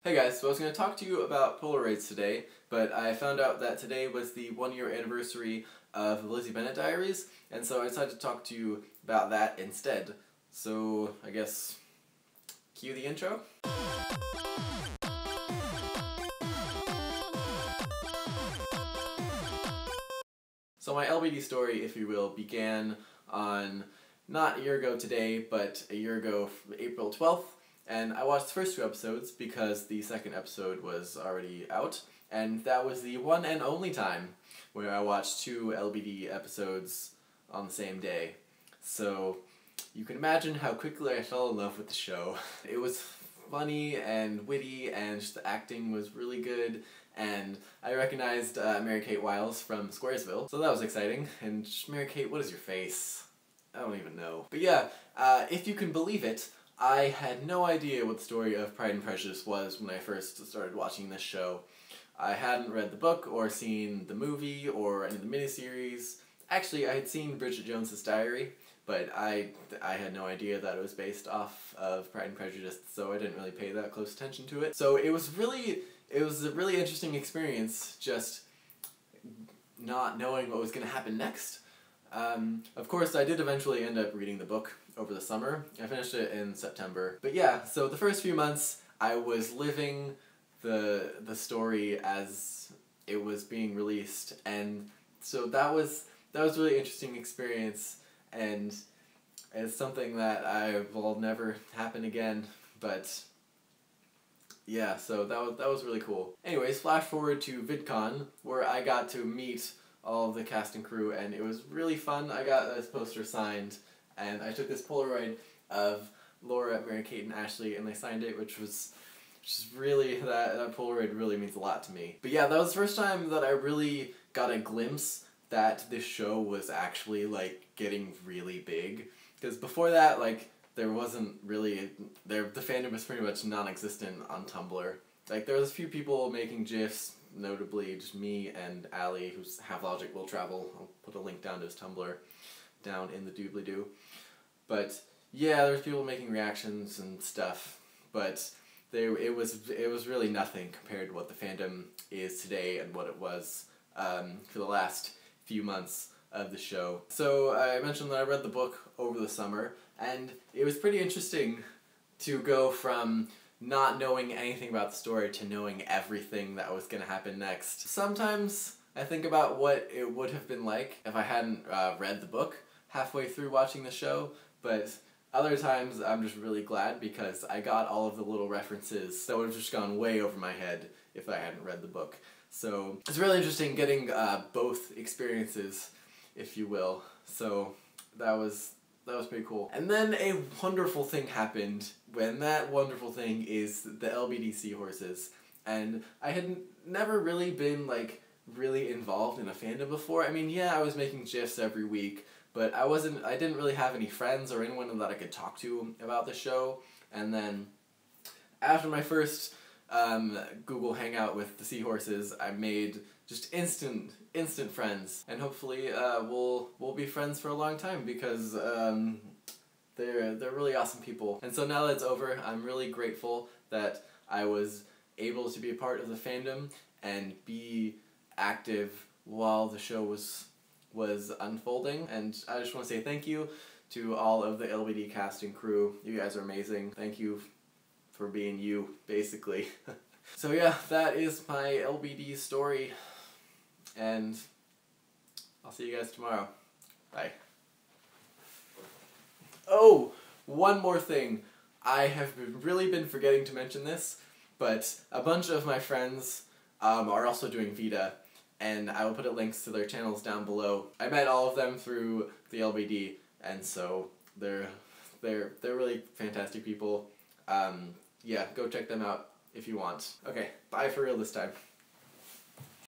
Hey guys, so I was going to talk to you about Polaroids today, but I found out that today was the 1-year anniversary of the Lizzie Bennet Diaries, and so I decided to talk to you about that instead. So, I guess, cue the intro? So my LBD story, if you will, began on not a year ago today, but a year ago, April 12th, and I watched the first 2 episodes because the second episode was already out, and that was the one and only time where I watched 2 LBD episodes on the same day. So you can imagine how quickly I fell in love with the show. It was funny and witty, and just the acting was really good, and I recognized Mary-Kate Wiles from Squaresville, so that was exciting. And Mary-Kate, what is your face? I don't even know. But yeah, if you can believe it, I had no idea what the story of Pride and Prejudice was when I first started watching this show. I hadn't read the book or seen the movie or any of the miniseries. Actually, I had seen Bridget Jones's Diary, but I had no idea that it was based off of Pride and Prejudice, so I didn't really pay that close attention to it. So it was a really interesting experience, just not knowing what was going to happen next. Of course, I did eventually end up reading the book over the summer. I finished it in September. But yeah, so the first few months, I was living the story as it was being released, and so that was a really interesting experience, and it's something that I will never happen again, but yeah, so that was really cool. Anyways, flash forward to VidCon, where I got to meet all of the cast and crew, and it was really fun. I got this poster signed, and I took this Polaroid of Laura, Mary-Kate, and Ashley, and they signed it, which is really, that Polaroid really means a lot to me. But yeah, that was the first time that I really got a glimpse that this show was actually, like, getting really big. Because before that, like, there wasn't really, the fandom was pretty much non-existent on Tumblr. Like, there was a few people making GIFs, notably just me and Ali, who's Half Logic Will Travel. I'll put a link down to his Tumblr down in the doobly-doo. But yeah, there's people making reactions and stuff, but it was really nothing compared to what the fandom is today and what it was for the last few months of the show. So I mentioned that I read the book over the summer, and it was pretty interesting to go from not knowing anything about the story to knowing everything that was going to happen next. Sometimes I think about what it would have been like if I hadn't read the book halfway through watching the show, but other times I'm just really glad because I got all of the little references that would have just gone way over my head if I hadn't read the book. So it's really interesting getting both experiences, if you will. So that was pretty cool. And then a wonderful thing happened, when that wonderful thing is the LBD Seahorses. And I had never really been, like, really involved in a fandom before. I mean, yeah, I was making GIFs every week, but I didn't really have any friends or anyone that I could talk to about the show. And then after my first Google Hangout with the Seahorses, I made just instant friends, and hopefully we'll be friends for a long time because they're really awesome people. And so now that it's over, I'm really grateful that I was able to be a part of the fandom and be active while the show was unfolding. And I just want to say thank you to all of the LBD cast and crew. You guys are amazing. Thank you for being you, basically. So yeah, that is my LBD story, and I'll see you guys tomorrow. Bye. Oh, one more thing. I have really been forgetting to mention this, but a bunch of my friends are also doing VEDA, and I will put links to their channels down below. I met all of them through the LBD, and so they're really fantastic people. Yeah, go check them out if you want. Okay, bye for real this time.